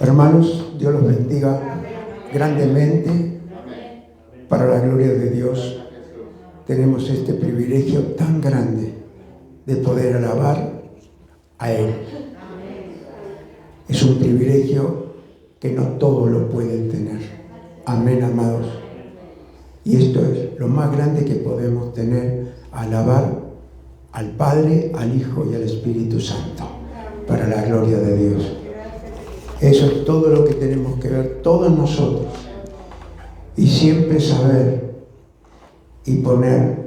Hermanos, Dios los bendiga grandemente. Para la gloria de Dios, tenemos este privilegio tan grande de poder alabar a Él. Es un privilegio que no todos lo pueden tener. Amén, amados. Y esto es lo más grande que podemos tener, alabar al Padre, al Hijo y al Espíritu Santo, para la gloria de Dios. Eso es todo lo que tenemos que ver todos nosotros. Y siempre saber y poner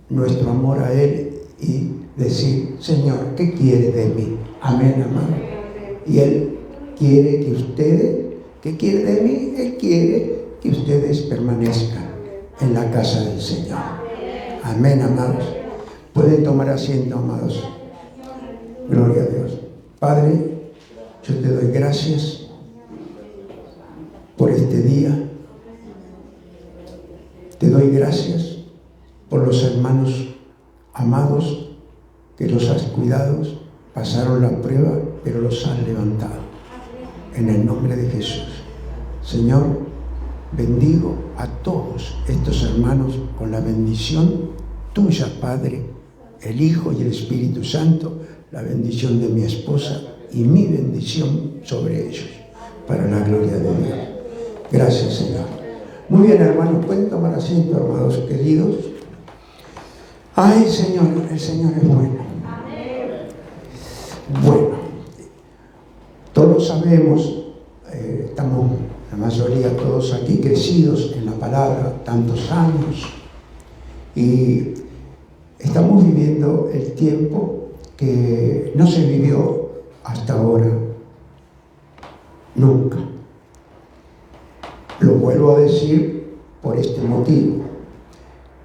nuestro amor a Él y decir: Señor, ¿qué quiere de mí? Amén, amado. Y Él quiere que ustedes, ¿qué quiere de mí? Él quiere que ustedes permanezcan en la casa del Señor. Amén, amados. Pueden tomar asiento, amados. Gloria a Dios. Padre, yo te doy gracias por este día. Te doy gracias por los hermanos amados que los has cuidado, pasaron la prueba, pero los has levantado. En el nombre de Jesús. Señor, bendigo a todos estos hermanos con la bendición tuya, Padre, el Hijo y el Espíritu Santo, la bendición de mi esposa y mi bendición sobre ellos, para la gloria de Dios. Gracias, Señor. Muy bien, hermanos, pueden tomar asiento, hermanos queridos. Ay, Señor, el Señor es bueno. Bueno, todos sabemos, estamos la mayoría todos aquí crecidos en la palabra, tantos años, y estamos viviendo el tiempo que no se vivió hasta ahora, nunca. Lo vuelvo a decir por este motivo,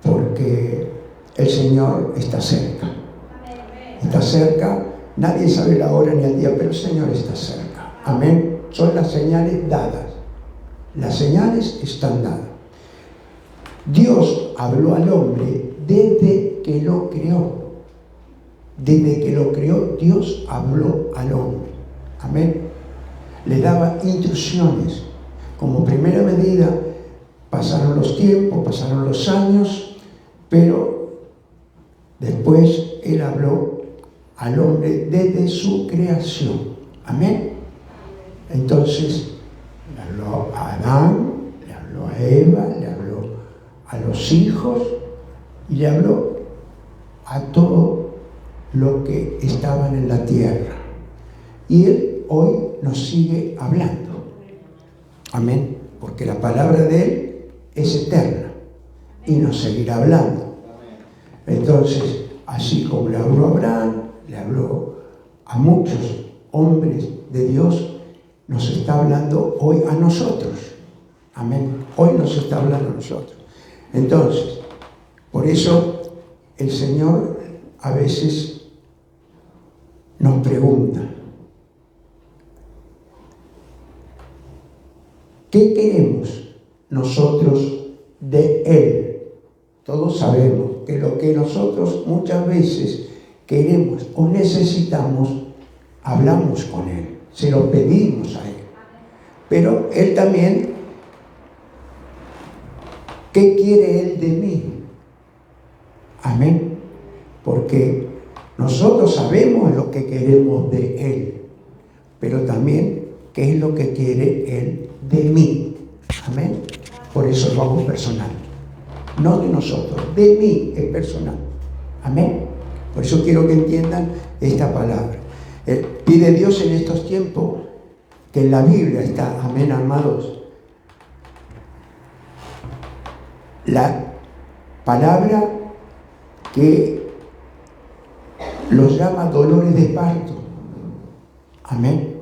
porque el Señor está cerca. Está cerca, nadie sabe la hora ni el día, pero el Señor está cerca. Amén. Son las señales dadas. Las señales están dadas. Dios habló al hombre desde que lo creó. Desde que lo creó, Dios habló al hombre. Amén. Le daba instrucciones. Como primera medida, pasaron los tiempos, pasaron los años, pero después Él habló al hombre desde su creación. Amén. Entonces, le habló a Adán, le habló a Eva, le habló a los hijos y le habló a todo lo que estaban en la tierra. Y Él hoy nos sigue hablando. Amén, porque la palabra de Él es eterna y nos seguirá hablando. Entonces, así como le habló a Abraham, le habló a muchos hombres de Dios, nos está hablando hoy a nosotros. Amén, hoy nos está hablando a nosotros. Entonces, por eso el Señor a veces nos pregunta: ¿qué queremos nosotros de Él? Todos sabemos que lo que nosotros muchas veces queremos o necesitamos, hablamos con Él, se lo pedimos a Él. Pero Él también, ¿qué quiere Él de mí? Amén. Porque nosotros sabemos lo que queremos de Él, pero también qué es lo que quiere Él de mí. Amén. Por eso lo hago personal. No de nosotros, de mí es personal. Amén. Por eso quiero que entiendan esta palabra. Pide Dios en estos tiempos, que en la Biblia está, amén, amados, la palabra que los llama dolores de parto. Amén.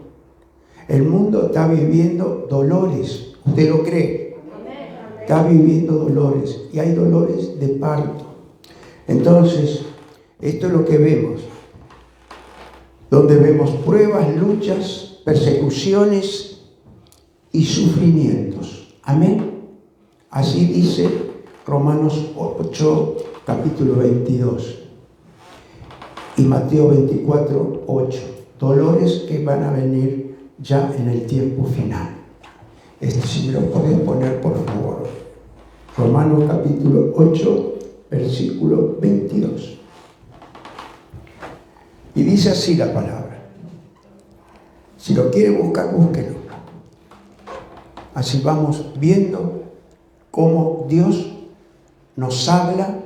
El mundo está viviendo dolores. ¿Usted lo cree? Está viviendo dolores. Y hay dolores de parto. Entonces, esto es lo que vemos. Donde vemos pruebas, luchas, persecuciones y sufrimientos. Amén. Así dice Romanos 8, capítulo 22. Y Mateo 24, 8. Dolores que van a venir ya en el tiempo final. Si me lo podés poner, por favor. Romanos capítulo 8, versículo 22. Y dice así la palabra. Si lo quiere buscar, búsquelo. Así vamos viendo cómo Dios nos habla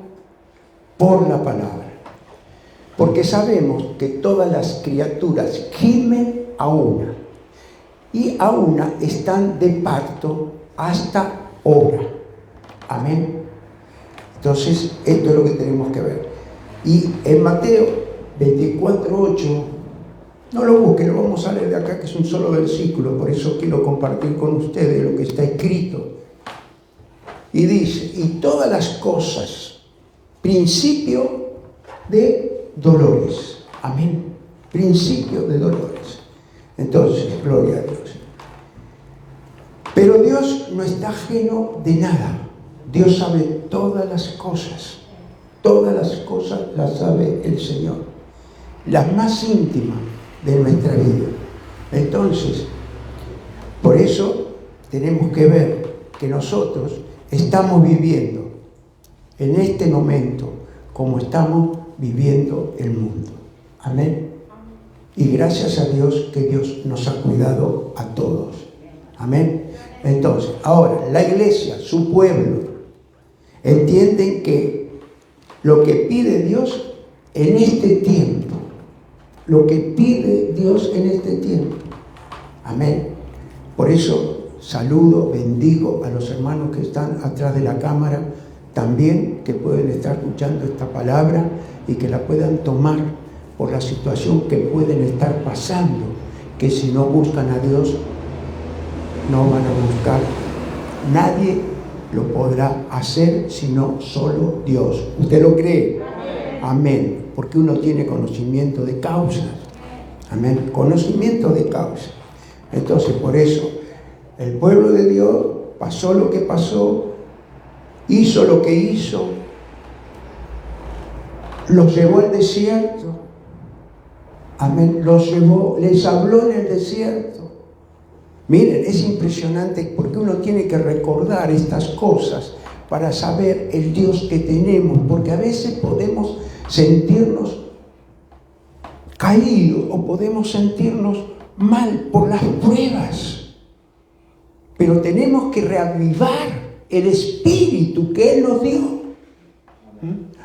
por la palabra. Porque sabemos que todas las criaturas gimen a una, y a una están de parto hasta ahora. Amén. Entonces, esto es lo que tenemos que ver. Y en Mateo 24:8, no lo busquen, lo vamos a leer de acá, que es un solo versículo, por eso quiero compartir con ustedes lo que está escrito. Y dice, y todas las cosas, principio de dolores. Amén. Principio de dolores. Entonces, gloria a Dios. Pero Dios no está ajeno de nada. Dios sabe todas las cosas. Todas las cosas las sabe el Señor. Las más íntimas de nuestra vida. Entonces, por eso tenemos que ver que nosotros estamos viviendo en este momento como estamos viviendo el mundo. Amén. Y gracias a Dios que Dios nos ha cuidado a todos. Amén. Entonces, ahora, la iglesia, su pueblo, entienden que lo que pide Dios en este tiempo, lo que pide Dios en este tiempo. Amén. Por eso saludo, bendigo a los hermanos que están atrás de la cámara, también que pueden estar escuchando esta palabra y que la puedan tomar por la situación que pueden estar pasando, que si no buscan a Dios, no van a buscar. Nadie lo podrá hacer sino solo Dios. ¿Usted lo cree? Amén. Amén. Porque uno tiene conocimiento de causa. Amén. Conocimiento de causa. Entonces, por eso, el pueblo de Dios pasó lo que pasó, hizo lo que hizo, los llevó al desierto. Amén. Los llevó, les habló en el desierto. Miren, es impresionante porque uno tiene que recordar estas cosas para saber el Dios que tenemos, porque a veces podemos sentirnos caídos o podemos sentirnos mal por las pruebas, pero tenemos que reavivar el espíritu que Él nos dio,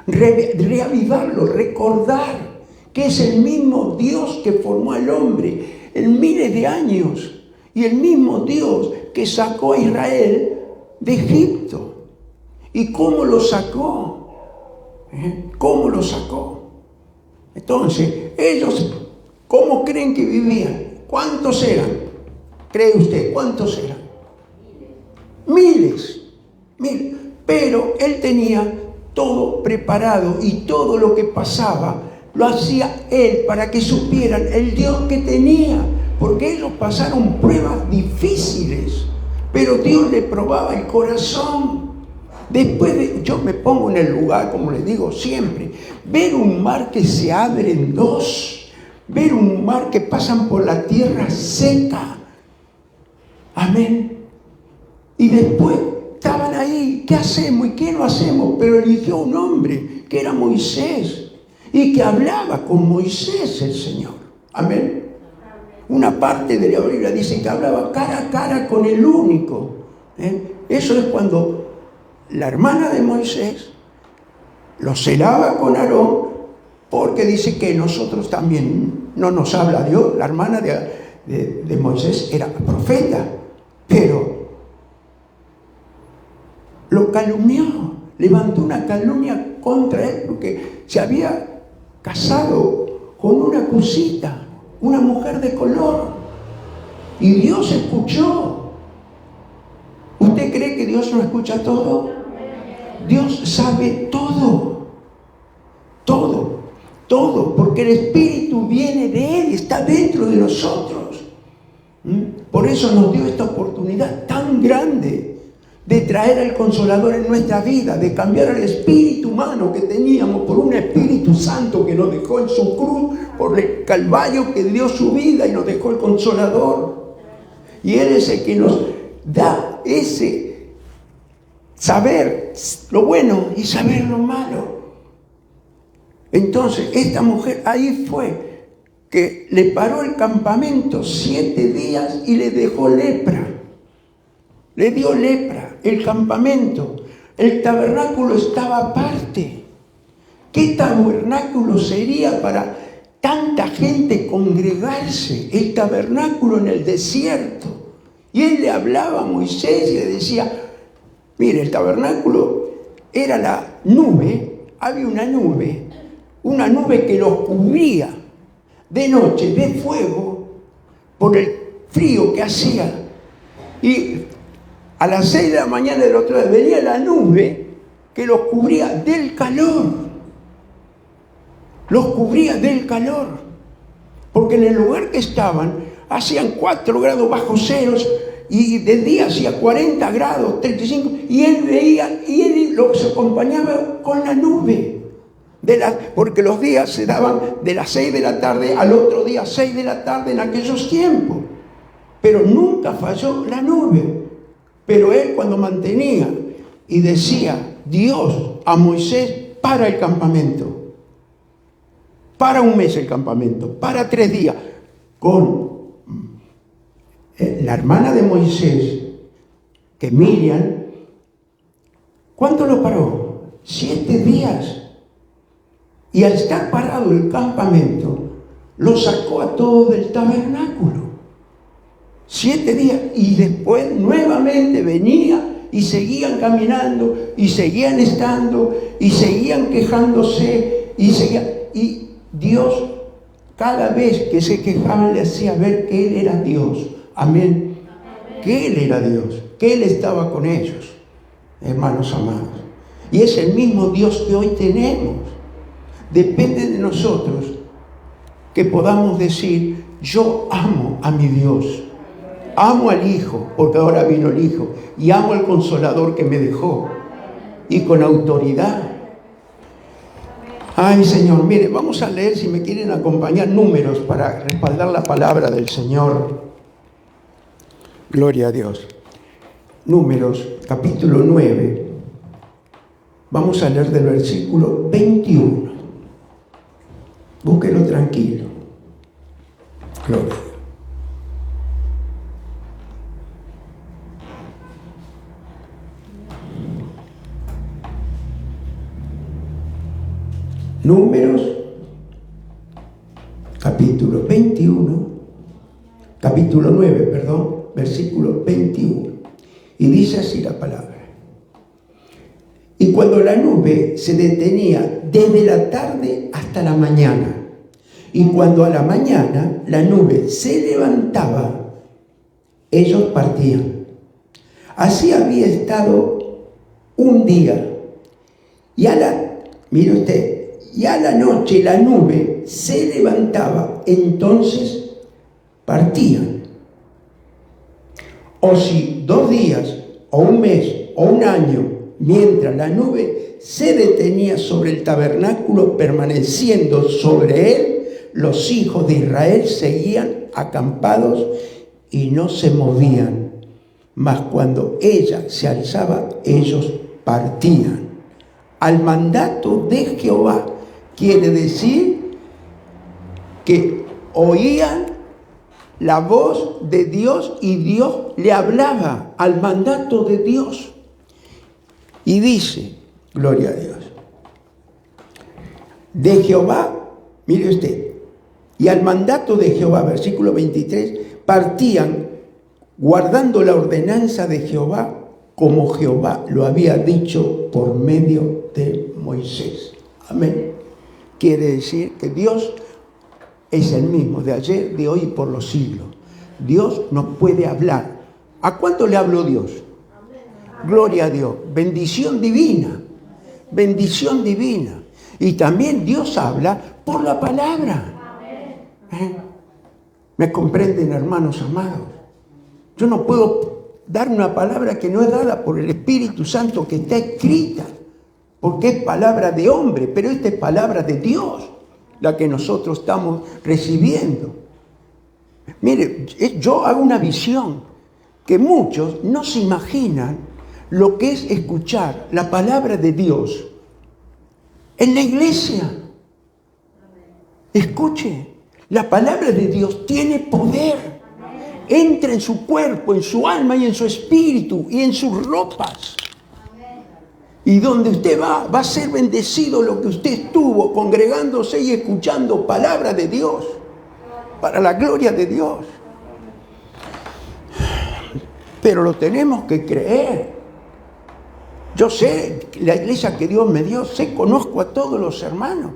reavivarlo, recordar que es el mismo Dios que formó al hombre en miles de años y el mismo Dios que sacó a Israel de Egipto. ¿Y cómo lo sacó? ¿Cómo lo sacó? Entonces, ellos, ¿cómo creen que vivían? ¿Cuántos eran? ¿Cree usted? ¿Cuántos eran? Miles. Pero Él tenía todo preparado y todo lo que pasaba lo hacía Él para que supieran el Dios que tenía, porque ellos pasaron pruebas difíciles, pero Dios le probaba el corazón. Yo me pongo en el lugar, como les digo siempre, ver un mar que se abre en dos, ver un mar que pasan por la tierra seca. Amén. Y después estaban ahí, ¿qué hacemos y qué no hacemos? Pero eligió un hombre que era Moisés y que hablaba con Moisés el Señor. Amén. Una parte de la Biblia dice que hablaba cara a cara con el único. Eso es cuando la hermana de Moisés lo celaba con Aarón, porque dice que nosotros también no nos habla Dios. La hermana de Moisés era profeta, pero lo calumnió, levantó una calumnia contra él porque se había casado con una cusita, una mujer de color, y Dios escuchó. ¿Usted cree que Dios no escucha todo? Dios sabe todo, porque el Espíritu viene de Él, está dentro de nosotros. Por eso nos dio esta oportunidad tan grande de traer al Consolador en nuestra vida, de cambiar el espíritu humano que teníamos por un Espíritu Santo que nos dejó en su cruz, por el Calvario que dio su vida y nos dejó el Consolador. Y Él es el que nos da ese saber lo bueno y saber lo malo. Entonces, esta mujer ahí fue que le paró el campamento 7 días y le dejó lepra. Le dio lepra el campamento. El tabernáculo estaba aparte. ¿Qué tabernáculo sería para tanta gente congregarse? El tabernáculo en el desierto. Y él le hablaba a Moisés y le decía, mire, el tabernáculo era la nube, había una nube que los cubría de noche, de fuego, por el frío que hacía. Y a las 6 de la mañana del otro día venía la nube que los cubría del calor. Los cubría del calor. Porque en el lugar que estaban hacían 4 grados bajo ceros y de día hacía 40 grados, 35. Y él veía, y él lo se acompañaba con la nube. Porque los días se daban de las 6 de la tarde al otro día 6 de la tarde en aquellos tiempos. Pero nunca falló la nube. Pero él cuando mantenía y decía Dios a Moisés, para el campamento, para un mes el campamento, para 3 días, con la hermana de Moisés, que Miriam, ¿cuánto lo paró? 7 días. Y al estar parado el campamento, lo sacó a todos del tabernáculo. 7 días. Y después nuevamente venía y seguían caminando, y seguían estando, y seguían quejándose, y Dios, cada vez que se quejaban, le hacía ver que Él era Dios. Amén. Que Él era Dios, que Él estaba con ellos, hermanos amados. Y es el mismo Dios que hoy tenemos. Depende de nosotros que podamos decir, yo amo a mi Dios, amo al Hijo, porque ahora vino el Hijo, y amo al Consolador que me dejó, y con autoridad. Ay, Señor, mire, vamos a leer, si me quieren acompañar, Números para respaldar la palabra del Señor. Gloria a Dios. Números, capítulo 9. Vamos a leer del versículo 21. Búsquelo tranquilo. Gloria. Números, capítulo 9, versículo 21. Y dice así la palabra. Y cuando la nube se detenía desde la tarde hasta la mañana, y cuando a la mañana la nube se levantaba, ellos partían. Así había estado un día, y mire usted, y a la noche la nube se levantaba, entonces partían. O si 2 días, o un mes, o un año, mientras la nube se detenía sobre el tabernáculo, permaneciendo sobre él, los hijos de Israel seguían acampados y no se movían. Mas cuando ella se alzaba, ellos partían. Al mandato de Jehová, quiere decir que oían la voz de Dios y Dios le hablaba al mandato de Dios. Y dice, gloria a Dios, de Jehová, mire usted, y al mandato de Jehová, versículo 23, partían guardando la ordenanza de Jehová como Jehová lo había dicho por medio de Moisés. Amén. Quiere decir que Dios es el mismo de ayer, de hoy y por los siglos. Dios nos puede hablar. ¿A cuánto le habló Dios? Gloria a Dios. Bendición divina. Bendición divina. Y también Dios habla por la palabra. ¿Me comprenden, hermanos amados? Yo no puedo dar una palabra que no es dada por el Espíritu Santo, que está escrita, porque es palabra de hombre, pero esta es palabra de Dios, la que nosotros estamos recibiendo. Mire, yo hago una visión que muchos no se imaginan lo que es escuchar la palabra de Dios en la iglesia. Escuche, la palabra de Dios tiene poder. Entra en su cuerpo, en su alma y en su espíritu y en sus ropas. Y donde usted va a ser bendecido lo que usted estuvo congregándose y escuchando palabra de Dios, para la gloria de Dios. Pero lo tenemos que creer. Yo sé la iglesia que Dios me dio, conozco a todos los hermanos.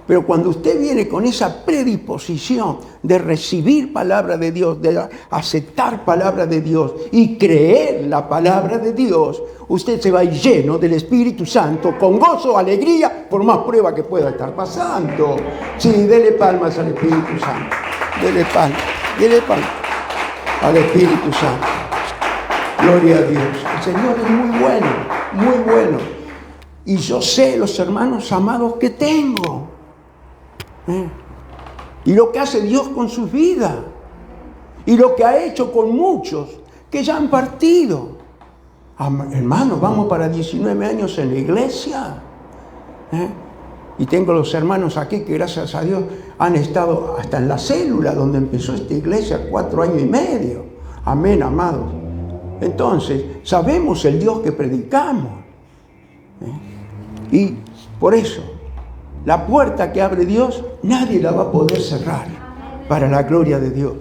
Pero cuando usted viene con esa predisposición de recibir palabra de Dios, de aceptar palabra de Dios y creer la palabra de Dios, usted se va lleno del Espíritu Santo, con gozo, alegría, por más prueba que pueda estar pasando. Sí, dele palmas al Espíritu Santo. Dele palmas al Espíritu Santo. Gloria a Dios. El Señor es muy bueno, muy bueno. Y yo sé los hermanos amados que tengo. Y lo que hace Dios con sus vidas. Y lo que ha hecho con muchos que ya han partido. Hermanos, vamos para 19 años en la iglesia. Y tengo los hermanos aquí que gracias a Dios han estado hasta en la célula donde empezó esta iglesia, 4 años y medio. Amén, amados. Entonces, sabemos el Dios que predicamos. Y por eso, la puerta que abre Dios, nadie la va a poder cerrar, para la gloria de Dios.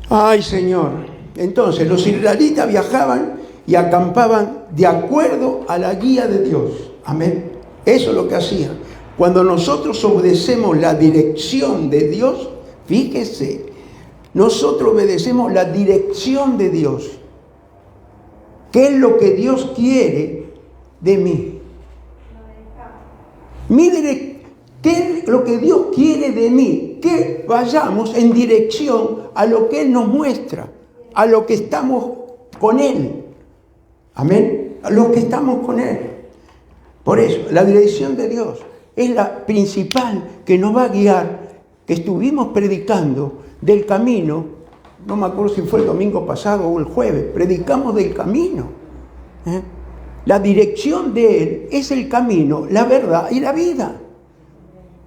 Ay, Señor. Entonces, los israelitas viajaban y acampaban de acuerdo a la guía de Dios. Amén. Eso es lo que hacían. Cuando nosotros obedecemos la dirección de Dios, fíjese, nosotros obedecemos la dirección de Dios. ¿Qué es lo que Dios quiere de mí? ¿Qué es lo que Dios quiere de mí? Que vayamos en dirección a lo que Él nos muestra, a lo que estamos con Él. Amén. A lo que estamos con Él. Por eso, la dirección de Dios es la principal que nos va a guiar, que estuvimos predicando del camino. No me acuerdo si fue el domingo pasado o el jueves. Predicamos del camino. La dirección de Él es el camino, la verdad y la vida.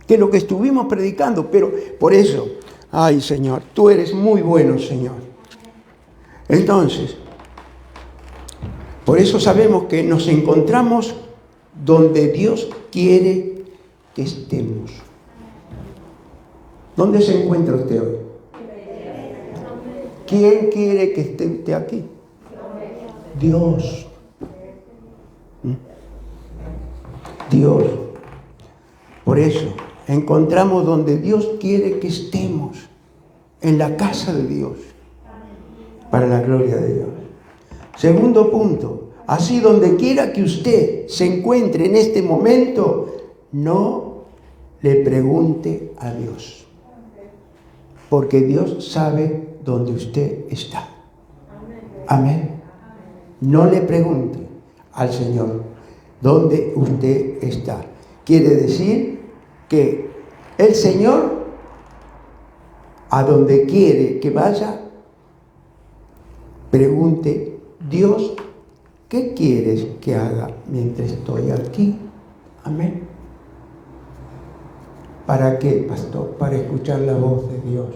Que es lo que estuvimos predicando. Pero por eso, ay Señor, tú eres muy bueno, Señor. Entonces, por eso sabemos que nos encontramos donde Dios quiere que estemos. ¿Dónde se encuentra usted hoy? ¿Quién quiere que esté usted aquí? Dios. Dios. Por eso, encontramos donde Dios quiere que estemos, en la casa de Dios, para la gloria de Dios. Segundo punto, así donde quiera que usted se encuentre en este momento, no le pregunte a Dios, porque Dios sabe dónde usted está. Amén. No le pregunte al Señor dónde usted está. Quiere decir que el Señor, a donde quiere que vaya, pregunte: Dios, ¿qué quieres que haga mientras estoy aquí? Amén. ¿Para qué, pastor? Para escuchar la voz de Dios.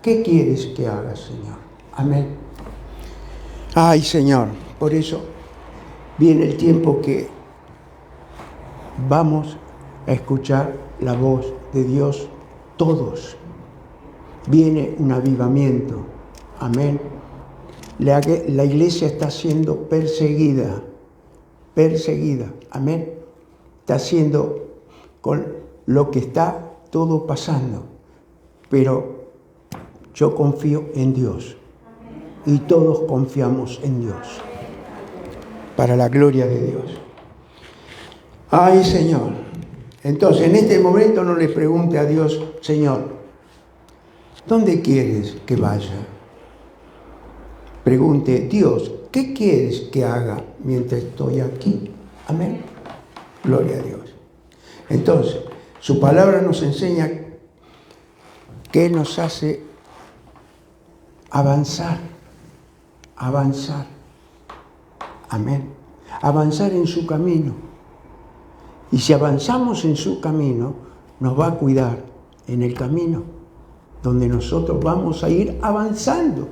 ¿Qué quieres que haga, Señor? Amén. Ay, Señor, por eso viene el tiempo que vamos a escuchar la voz de Dios todos. Viene un avivamiento. Amén. La iglesia está siendo perseguida. Amén. Está siendo con lo que está todo pasando. Pero yo confío en Dios. Y todos confiamos en Dios. Para la gloria de Dios. Ay, Señor. Entonces, en este momento no le pregunte a Dios: Señor, ¿dónde quieres que vaya? pregunte, Dios, ¿qué quieres que haga mientras estoy aquí? Amén. Gloria a Dios. Entonces, su palabra nos enseña que nos hace avanzar. Amén. Avanzar en su camino. Y si avanzamos en su camino, nos va a cuidar en el camino donde nosotros vamos a ir avanzando.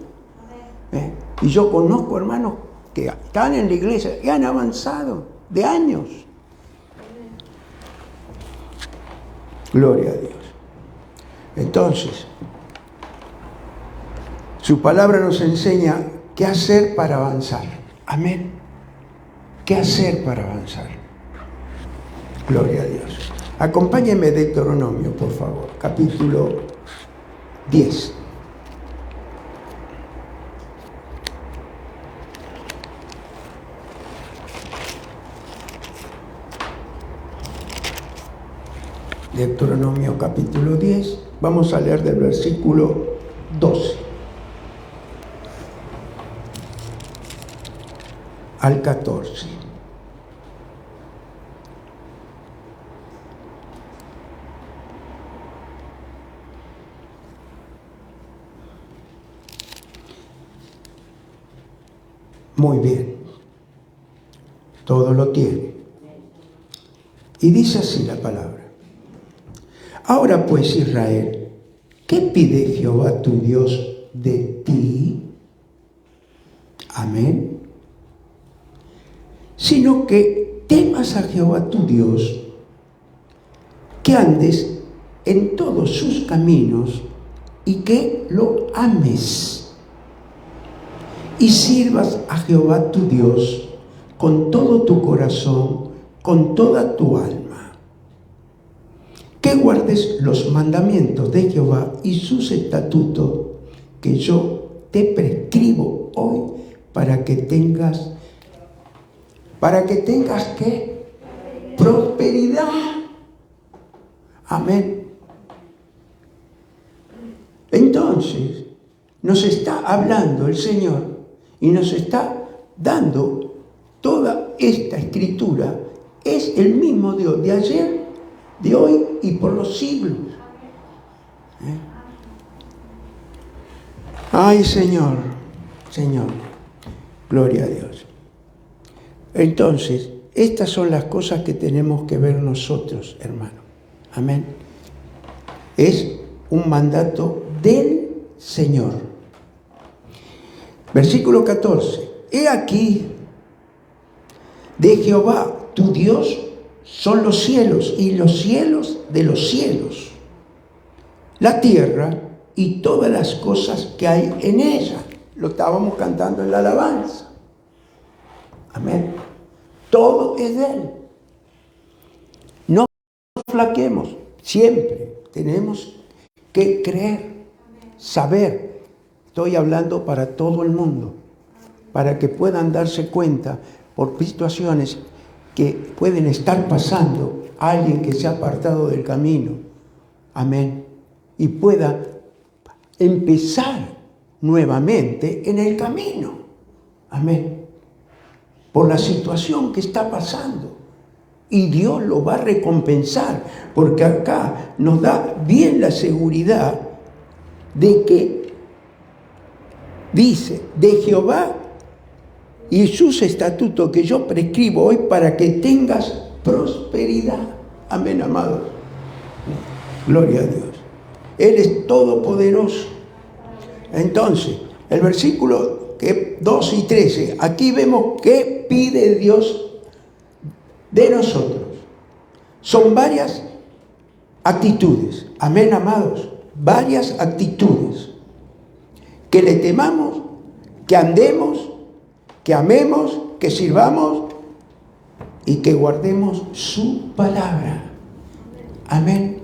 Y yo conozco hermanos que están en la iglesia y han avanzado de años. Gloria a Dios. Entonces, su palabra nos enseña qué hacer para avanzar. Amén. ¿Qué hacer para avanzar? Gloria a Dios. Acompáñenme de Deuteronomio, por favor, capítulo 10. Deuteronomio capítulo 10, vamos a leer del versículo 12 al 14. Muy bien, todo lo tiene. Y dice así la palabra. Ahora pues, Israel, ¿qué pide Jehová tu Dios de ti? Amén. Sino que temas a Jehová tu Dios, que andes en todos sus caminos y que lo ames. Y sirvas a Jehová tu Dios con todo tu corazón, con toda tu alma. Que guardes los mandamientos de Jehová y sus estatutos que yo te prescribo hoy para que tengas ¿qué? Prosperidad. Amén. Entonces, nos está hablando el Señor y nos está dando toda esta escritura. Es el mismo Dios de ayer, de hoy y por los siglos. Ay, Señor, gloria a Dios. Entonces, estas son las cosas que tenemos que ver nosotros, hermano. Amén. Es un mandato del Señor. Versículo 14. He aquí, de Jehová tu Dios son los cielos y los cielos de los cielos, la tierra y todas las cosas que hay en ella. Lo estábamos cantando en la alabanza. Amén. Todo es de Él. No flaquemos. Siempre tenemos que creer, saber. Estoy hablando para todo el mundo, para que puedan darse cuenta por situaciones que pueden estar pasando a alguien que se ha apartado del camino. Amén. Y pueda empezar nuevamente en el camino. Amén. Por la situación que está pasando. Y Dios lo va a recompensar, porque acá nos da bien la seguridad de que dice, de Jehová y sus estatutos que yo prescribo hoy para que tengas prosperidad. Amén, amados. Gloria a Dios. Él es todopoderoso. Entonces, el versículo 2 y 13, aquí vemos qué pide Dios de nosotros. Son varias actitudes. Amén, amados. Varias actitudes. Que le temamos, que andemos, que amemos, que sirvamos y que guardemos su palabra. Amén.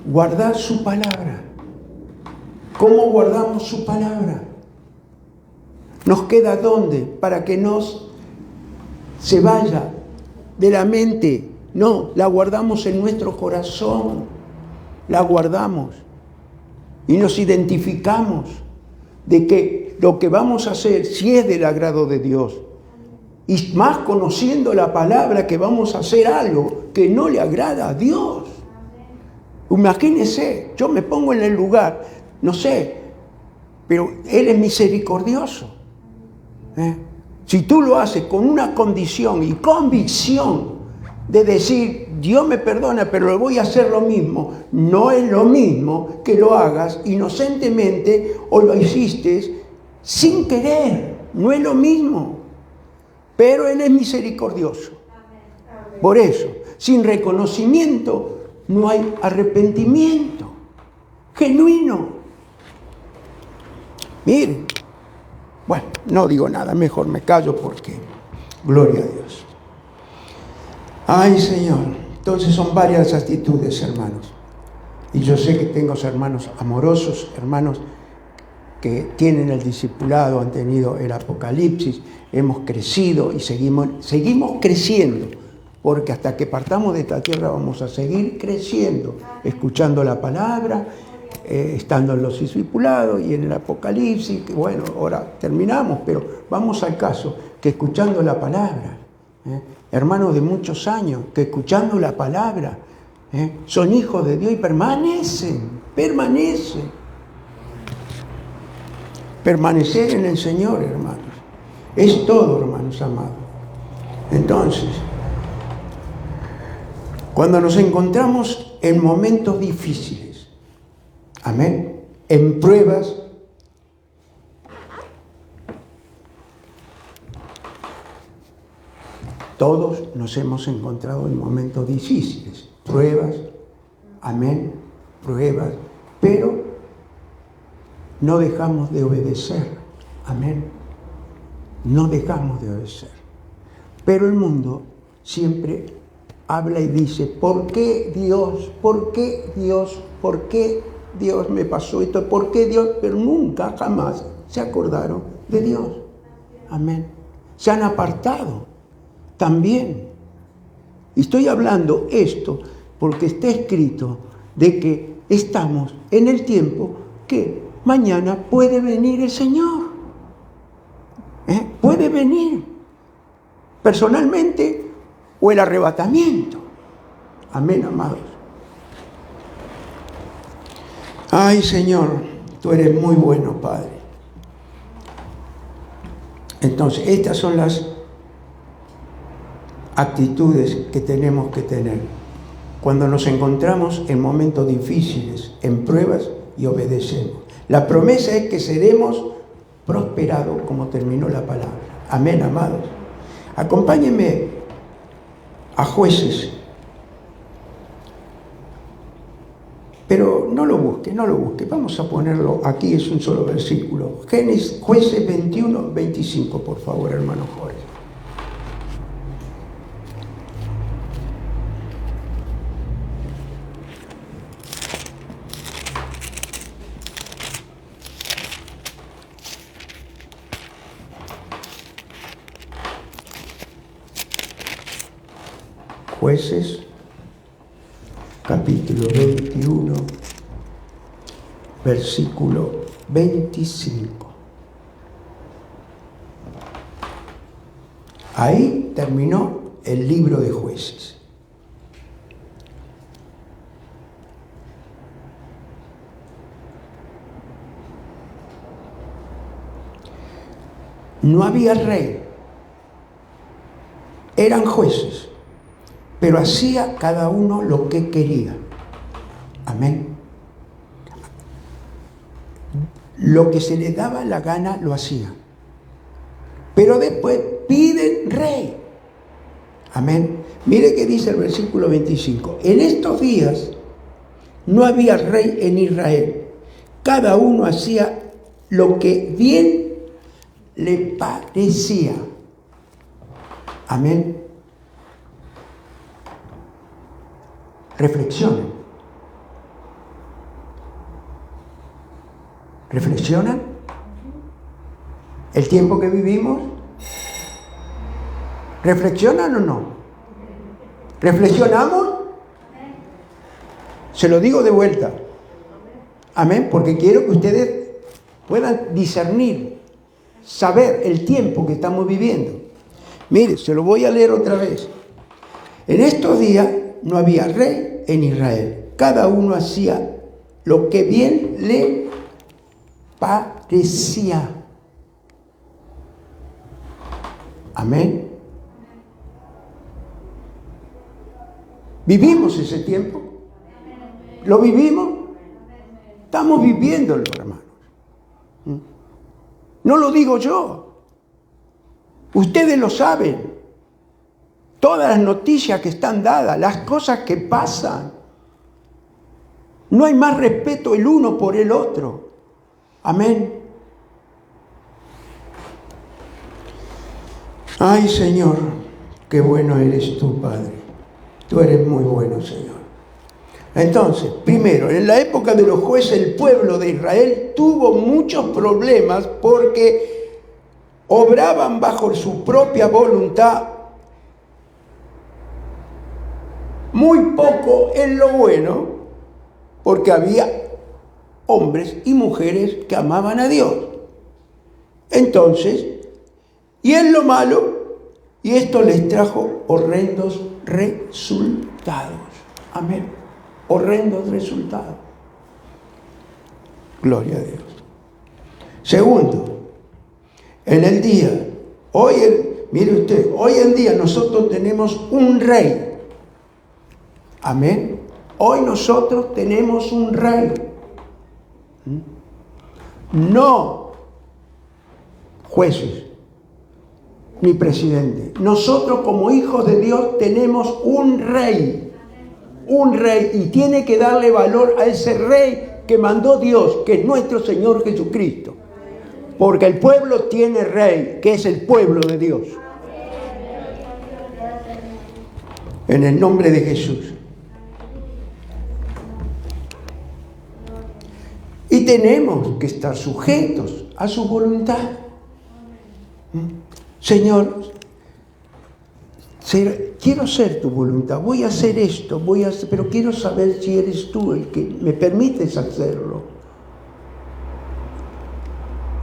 Guardar su palabra. ¿Cómo guardamos su palabra? ¿Nos queda dónde? Para que nos se vaya de la mente. No, la guardamos en nuestro corazón. La guardamos. Y nos identificamos de que lo que vamos a hacer, si es del agrado de Dios, y más conociendo la palabra, que vamos a hacer algo que no le agrada a Dios. Imagínense, yo me pongo en el lugar, no sé, pero Él es misericordioso. Si tú lo haces con una condición y convicción de decir, Dios me perdona, pero lo voy a hacer lo mismo, no es lo mismo que lo hagas inocentemente o lo hiciste sin querer, no es lo mismo. Pero Él es misericordioso. Por eso, sin reconocimiento no hay arrepentimiento genuino. Miren, bueno, no digo nada, mejor me callo porque, gloria a Dios. Ay, Señor, entonces son varias actitudes, hermanos. Y yo sé que tengo hermanos amorosos, hermanos que tienen el discipulado, han tenido el Apocalipsis, hemos crecido y seguimos creciendo, porque hasta que partamos de esta tierra vamos a seguir creciendo, escuchando la palabra, estando en los discipulados y en el Apocalipsis, que bueno, ahora terminamos, pero vamos al caso, que escuchando la palabra, hermanos de muchos años, que escuchando la palabra, son hijos de Dios y permanecen. Permanecer en el Señor, hermanos. Es todo, hermanos amados. Entonces, cuando nos encontramos en momentos difíciles, amén, en pruebas, todos nos hemos encontrado en momentos difíciles, pruebas, amén, pruebas, pero no dejamos de obedecer, amén, no dejamos de obedecer. Pero el mundo siempre habla y dice, ¿por qué Dios? ¿Por qué Dios? ¿Por qué Dios me pasó esto? ¿Por qué Dios? Pero nunca, jamás se acordaron de Dios, amén. Se han apartado también. Y estoy hablando esto porque está escrito de que estamos en el tiempo que mañana puede venir el Señor. Puede venir personalmente o el arrebatamiento. Amén, amados. Ay, Señor, tú eres muy bueno, Padre. Entonces, estas son las actitudes que tenemos que tener cuando nos encontramos en momentos difíciles, en pruebas y obedecemos. La promesa es que seremos prosperados como terminó la palabra. Amén, amados. Acompáñenme a Jueces. Pero no lo busque. Vamos a ponerlo aquí, es un solo versículo. Jueces 21, 25, por favor, hermano Jorge. Jueces, capítulo 21, versículo 25. Ahí terminó el libro de Jueces. No había rey, eran jueces, pero hacía cada uno lo que quería. Amén. Lo que se le daba la gana lo hacía. Pero después piden rey. Amén. Mire que dice el versículo 25. En estos días no había rey en Israel. Cada uno hacía lo que bien le parecía. Amén. Reflexionen. ¿Reflexionan? ¿El tiempo que vivimos? ¿Reflexionan o no? ¿Reflexionamos? Se lo digo de vuelta. Amén, porque quiero que ustedes puedan discernir, saber el tiempo que estamos viviendo. Mire, se lo voy a leer otra vez. En estos días no había rey en Israel. Cada uno hacía lo que bien le parecía. Amén. ¿Vivimos ese tiempo? ¿Lo vivimos? Estamos viviéndolo, hermanos. No lo digo yo. Ustedes lo saben. Todas las noticias que están dadas, las cosas que pasan. No hay más respeto el uno por el otro. Amén. Ay, Señor, qué bueno eres tú, Padre. Tú eres muy bueno, Señor. Entonces, primero, en la época de los jueces, el pueblo de Israel tuvo muchos problemas porque obraban bajo su propia voluntad, muy poco en lo bueno, porque había hombres y mujeres que amaban a Dios. Entonces, y en lo malo, y esto les trajo horrendos resultados. Amén. Horrendos resultados. Gloria a Dios. Segundo, en el día, mire usted, hoy en día nosotros tenemos un rey. Amén. Hoy nosotros tenemos un rey. No jueces ni presidente. Nosotros como hijos de Dios tenemos un rey. Un rey, y tiene que darle valor a ese rey que mandó Dios, que es nuestro Señor Jesucristo. Porque el pueblo tiene rey, que es el pueblo de Dios. En el nombre de Jesús. Y tenemos que estar sujetos a su voluntad. Señor, quiero hacer tu voluntad, voy a hacer esto, pero quiero saber si eres tú el que me permites hacerlo.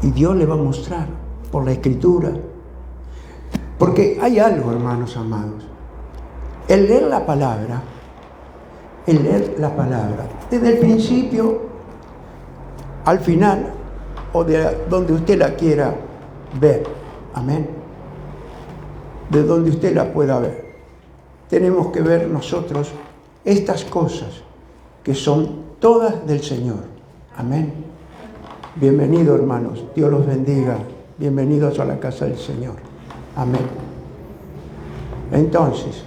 Y Dios le va a mostrar por la Escritura. Porque hay algo, hermanos amados. El leer la palabra, desde el principio al final, o de donde usted la quiera ver. Amén. De donde usted la pueda ver. Tenemos que ver nosotros estas cosas que son todas del Señor. Amén. Bienvenidos, hermanos. Dios los bendiga. Bienvenidos a la casa del Señor. Amén. Entonces,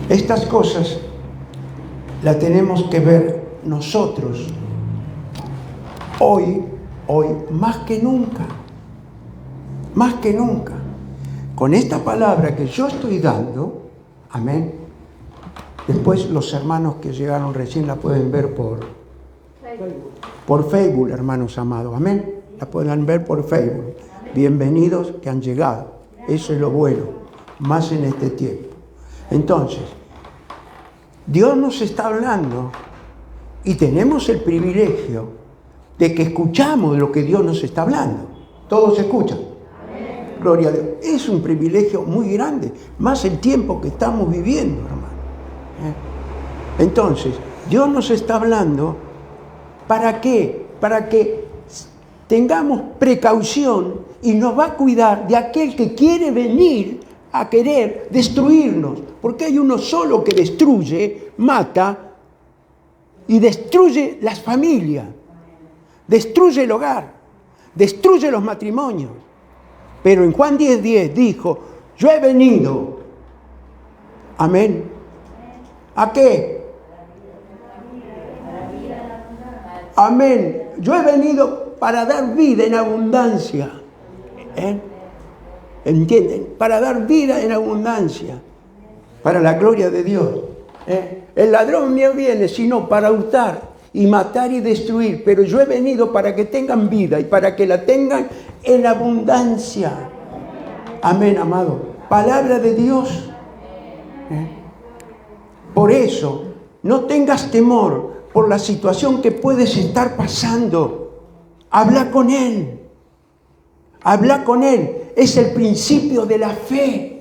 estas cosas las tenemos que ver nosotros hoy más que nunca. Más que nunca. Con esta palabra que yo estoy dando, amén. Después los hermanos que llegaron recién la pueden ver por Facebook, hermanos amados, amén. La pueden ver por Facebook. Bienvenidos que han llegado. Eso es lo bueno, más en este tiempo. Entonces, Dios nos está hablando y tenemos el privilegio de que escuchamos lo que Dios nos está hablando. Todos escuchan. Gloria a Dios. Es un privilegio muy grande, más el tiempo que estamos viviendo, hermano. Entonces, Dios nos está hablando, ¿para qué? Para que tengamos precaución y nos va a cuidar de aquel que quiere venir a querer destruirnos. Porque hay uno solo que destruye, mata y destruye las familias, destruye el hogar, destruye los matrimonios. Pero en Juan 10:10 dijo, yo he venido, amén, ¿a qué? Amén, yo he venido para dar vida en abundancia, ¿entienden? Para dar vida en abundancia, para la gloria de Dios. El ladrón no viene sino para hurtar y matar y destruir, pero yo he venido para que tengan vida y para que la tengan en abundancia. Amén, amado. Palabra de Dios. Por eso, no tengas temor por la situación que puedes estar pasando. Habla con Él. Habla con Él. Es el principio de la fe.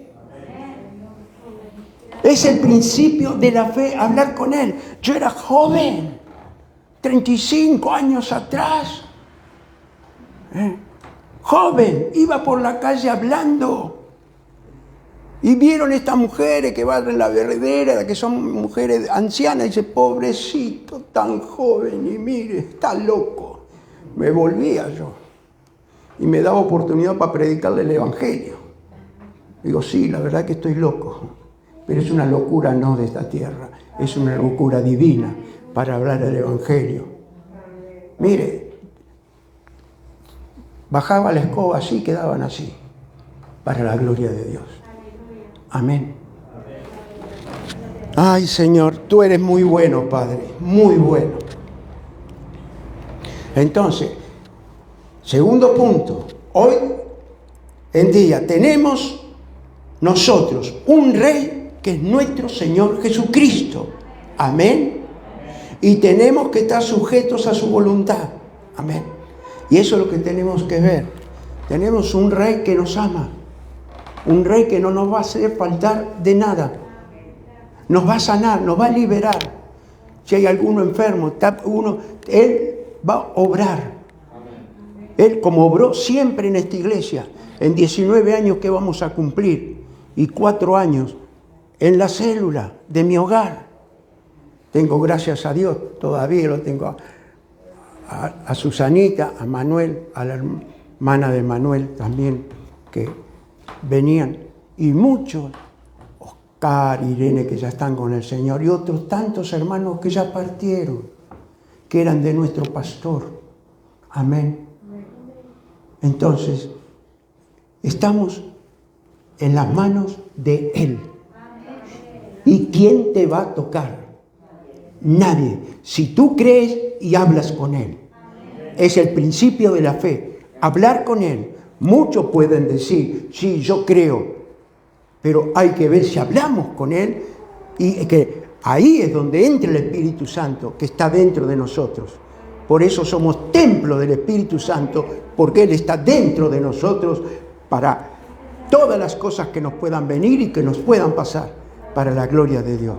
Es el principio de la fe, hablar con Él. Yo era joven, 35 años atrás. Joven, iba por la calle hablando. Y vieron estas mujeres que van en la vereda, que son mujeres ancianas, y dice, pobrecito, tan joven, y mire, está loco. Me volvía yo. Y me daba oportunidad para predicarle el Evangelio. Digo, sí, la verdad que estoy loco. Pero es una locura no de esta tierra. Es una locura divina para hablar del Evangelio. Mire, bajaba la escoba así, quedaban así. Para la gloria de Dios. Amén. Ay, Señor, tú eres muy bueno, Padre, muy bueno. Entonces, segundo punto, hoy en día tenemos nosotros un rey que es nuestro Señor Jesucristo. Amén. Y tenemos que estar sujetos a su voluntad. Amén. Y eso es lo que tenemos que ver. Tenemos un rey que nos ama. Un rey que no nos va a hacer faltar de nada. Nos va a sanar, nos va a liberar. Si hay alguno enfermo, Él va a obrar. Él, como obró siempre en esta iglesia, en 19 años que vamos a cumplir, y 4 años en la célula de mi hogar. Tengo, gracias a Dios, todavía lo tengo a Susanita, a Manuel, a la hermana de Manuel también, que venían, y muchos, Oscar, Irene, que ya están con el Señor, y otros tantos hermanos que ya partieron, que eran de nuestro pastor. Amén. Entonces, estamos en las manos de Él. ¿Y quién te va a tocar? Nadie. Si tú crees y hablas con Él. Es el principio de la fe. Hablar con Él. Muchos pueden decir, sí, yo creo, pero hay que ver si hablamos con Él, y que ahí es donde entra el Espíritu Santo, que está dentro de nosotros. Por eso somos templo del Espíritu Santo, porque Él está dentro de nosotros para todas las cosas que nos puedan venir y que nos puedan pasar, para la gloria de Dios.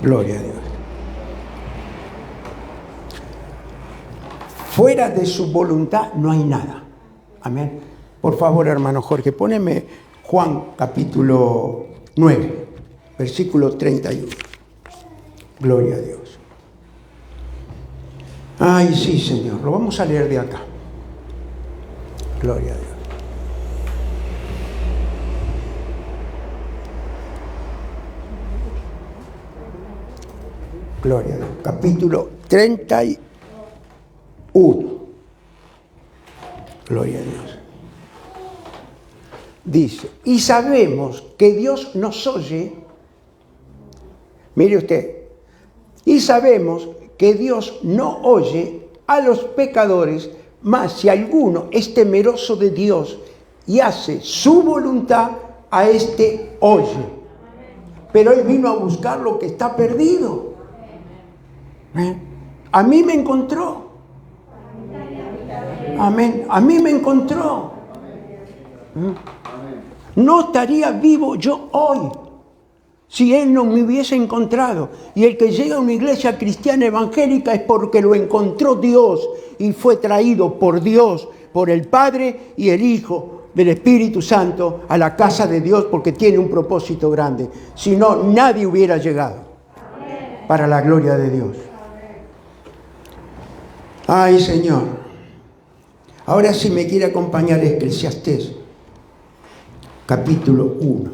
Gloria a Dios. Fuera de su voluntad no hay nada. Amén. Por favor, hermano Jorge, poneme Juan capítulo 9, versículo 31. Gloria a Dios. Ay, sí, Señor. Lo vamos a leer de acá. Gloria a Dios. Gloria a Dios. Capítulo 31. Gloria a Dios. Dice, y sabemos que Dios nos oye. Mire usted. Y sabemos que Dios no oye a los pecadores, mas si alguno es temeroso de Dios y hace su voluntad, a este oye. Pero Él vino a buscar lo que está perdido. A mí me encontró. Amén. A mí me encontró. No estaría vivo yo hoy si Él no me hubiese encontrado. Y el que llega a una iglesia cristiana evangélica es porque lo encontró Dios y fue traído por Dios, por el Padre y el Hijo del Espíritu Santo a la casa de Dios, porque tiene un propósito grande. Si no, nadie hubiera llegado. Para la gloria de Dios. Ay, Señor. Ahora sí me quiere acompañar Eclesiastés, capítulo 1.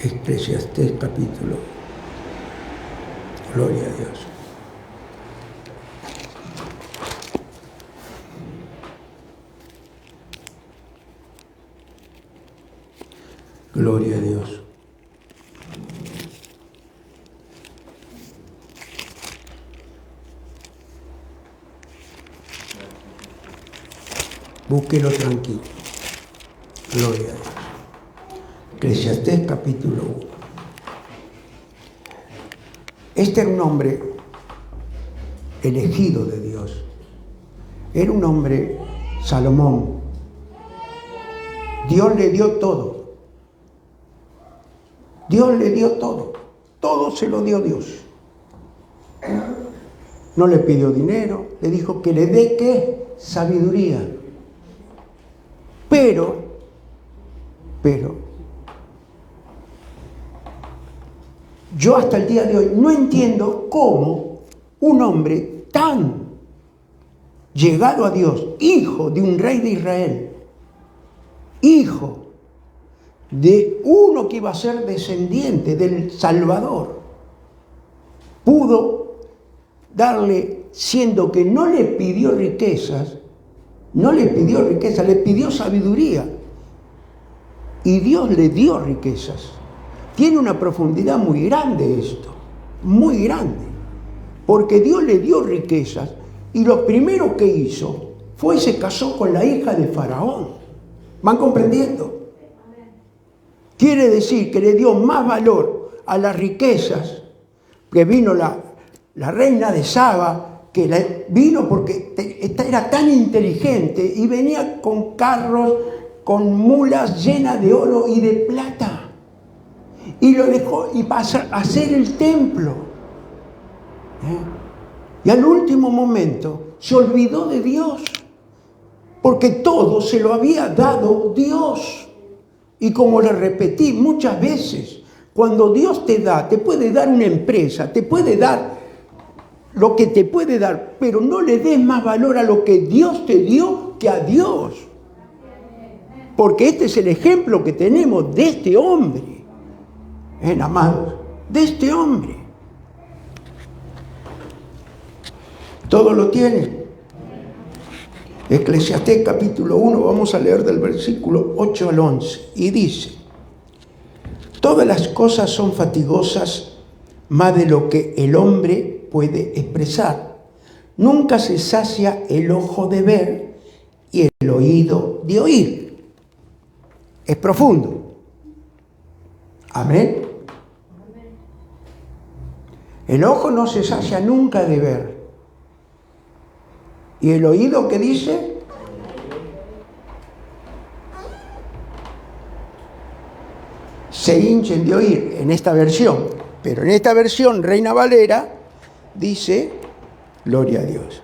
Eclesiastés, capítulo. Gloria a Dios. Gloria a Dios. Búsquelo tranquilo. Gloria a Dios. Eclesiastés capítulo 1. Este era un hombre elegido de Dios. Era un hombre, Salomón. Dios le dio todo. Dios le dio todo. Todo se lo dio Dios. No le pidió dinero, le dijo que le dé ¿qué? Sabiduría. Pero, yo hasta el día de hoy no entiendo cómo un hombre tan llegado a Dios, hijo de un rey de Israel, hijo de uno que iba a ser descendiente del Salvador, pudo darle, siendo que no le pidió riquezas, le pidió sabiduría. Y Dios le dio riquezas. Tiene una profundidad muy grande esto, muy grande. Porque Dios le dio riquezas y lo primero que hizo fue se casó con la hija de Faraón. ¿Van comprendiendo? Quiere decir que le dio más valor a las riquezas, que vino la reina de Saba, que vino porque era tan inteligente y venía con carros, con mulas llenas de oro y de plata. Y lo dejó y pasó a hacer el templo. Y al último momento se olvidó de Dios, porque todo se lo había dado Dios. Y como le repetí muchas veces, cuando Dios te da, te puede dar una empresa, te puede dar lo que te puede dar, pero no le des más valor a lo que Dios te dio que a Dios. Porque este es el ejemplo que tenemos de este hombre, amados, de este hombre. Todo lo tiene. Eclesiastés capítulo 1, vamos a leer del versículo 8 al 11, y dice: todas las cosas son fatigosas, más de lo que el hombre puede expresar. Nunca se sacia el ojo de ver y el oído de oír. Es profundo. Amén. El ojo no se sacia nunca de ver. ¿Y el oído qué dice? Se hinchen de oír en esta versión. Pero en esta versión, Reina Valera, dice: gloria a Dios.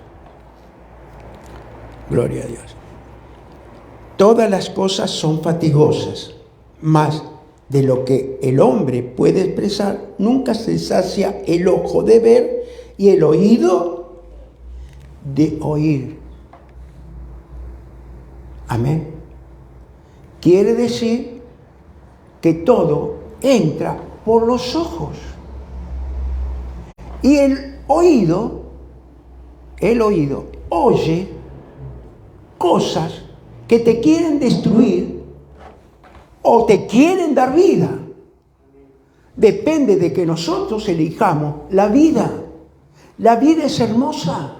Gloria a Dios. Todas las cosas son fatigosas, mas de lo que el hombre puede expresar, nunca se sacia el ojo de ver y el oído de oír. Amén. Quiere decir que todo entra por los ojos. Y el oído oye cosas que te quieren destruir o te quieren dar vida. Depende de que nosotros elijamos la vida. La vida es hermosa.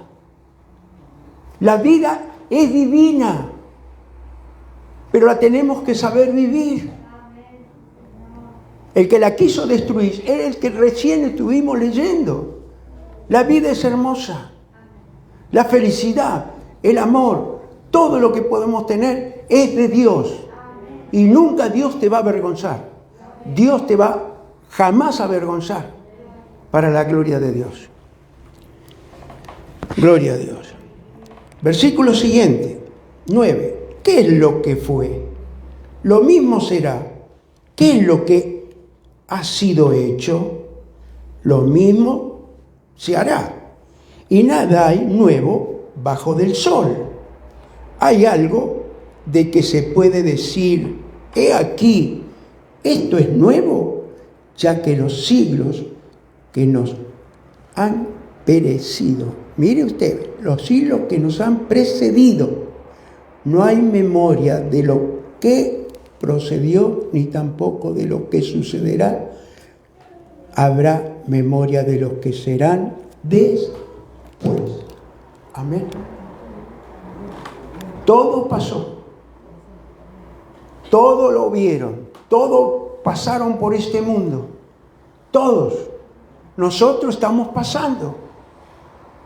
La vida es divina. Pero la tenemos que saber vivir. El que la quiso destruir era el que recién estuvimos leyendo. La vida es hermosa. La felicidad, el amor, todo lo que podemos tener es de Dios. Y nunca Dios te va a avergonzar. Dios te va jamás a avergonzar, para la gloria de Dios. Gloria a Dios. Versículo siguiente, 9. ¿Qué es lo que fue? Lo mismo será. ¿Qué es lo que ha sido hecho? Lo mismo se hará. Y nada hay nuevo bajo del sol. Hay algo de que se puede decir: he aquí, esto es nuevo, ya que los siglos que nos han perecido. Mire usted, los siglos que nos han precedido, no hay memoria de lo que procedió, ni tampoco de lo que sucederá. Habrá memoria de los que serán después. Amén. Todo pasó. Todo lo vieron. Todos pasaron por este mundo. Todos. nosotros estamos pasando.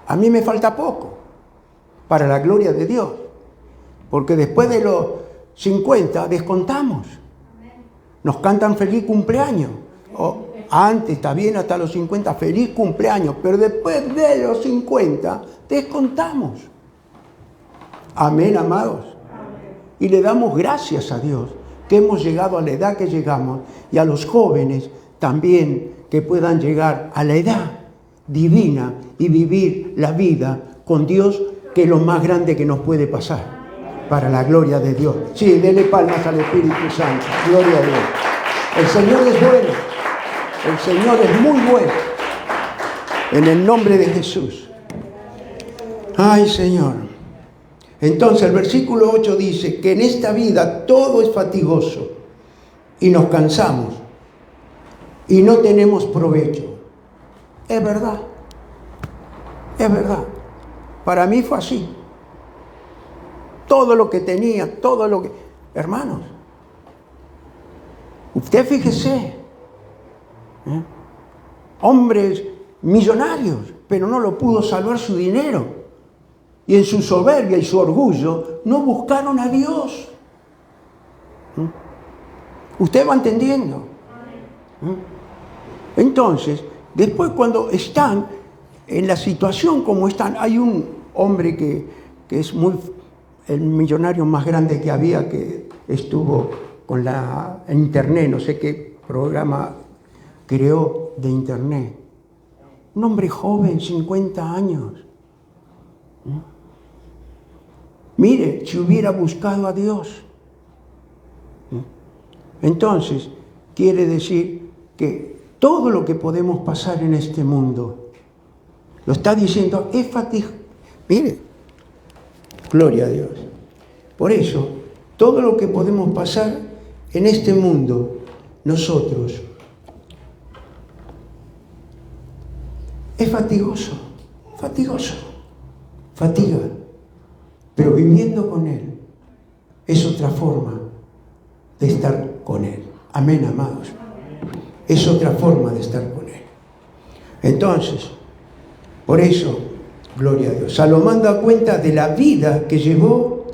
A mí me falta poco, para la gloria de Dios. Porque después de los 50 descontamos. Nos cantan feliz cumpleaños. Antes, está bien, hasta los 50, feliz cumpleaños. Pero después de los 50, descontamos. Amén, amados. Y le damos gracias a Dios que hemos llegado a la edad que llegamos, y a los jóvenes también que puedan llegar a la edad divina y vivir la vida con Dios, que es lo más grande que nos puede pasar, para la gloria de Dios. Sí, denle palmas al Espíritu Santo. Gloria a Dios. El Señor es bueno. El Señor es muy bueno. En el nombre de Jesús. Ay, Señor. Entonces el versículo 8 dice que en esta vida todo es fatigoso y nos cansamos y no tenemos provecho. Es verdad. Es verdad. Para mí fue así. Todo lo que tenía, todo lo que... Hermanos, usted fíjese, hombres millonarios, pero no lo pudo salvar su dinero. Y en su soberbia y su orgullo no buscaron a Dios. ¿Usted va entendiendo? Entonces, después cuando están en la situación como están, hay un hombre que es el millonario más grande que había, que estuvo con la internet, no sé qué programa creó de internet. Un hombre joven, 50 años. Mire, si hubiera buscado a Dios. Entonces, quiere decir que todo lo que podemos pasar en este mundo, lo está diciendo, es fatiga. Mire, gloria a Dios. Por eso, todo lo que podemos pasar en este mundo, nosotros, es fatigoso, fatiga. Pero viviendo con Él es otra forma de estar con Él. Amén, amados. Es otra forma de estar con Él. Entonces, por eso, gloria a Dios. Salomón da cuenta de la vida que llevó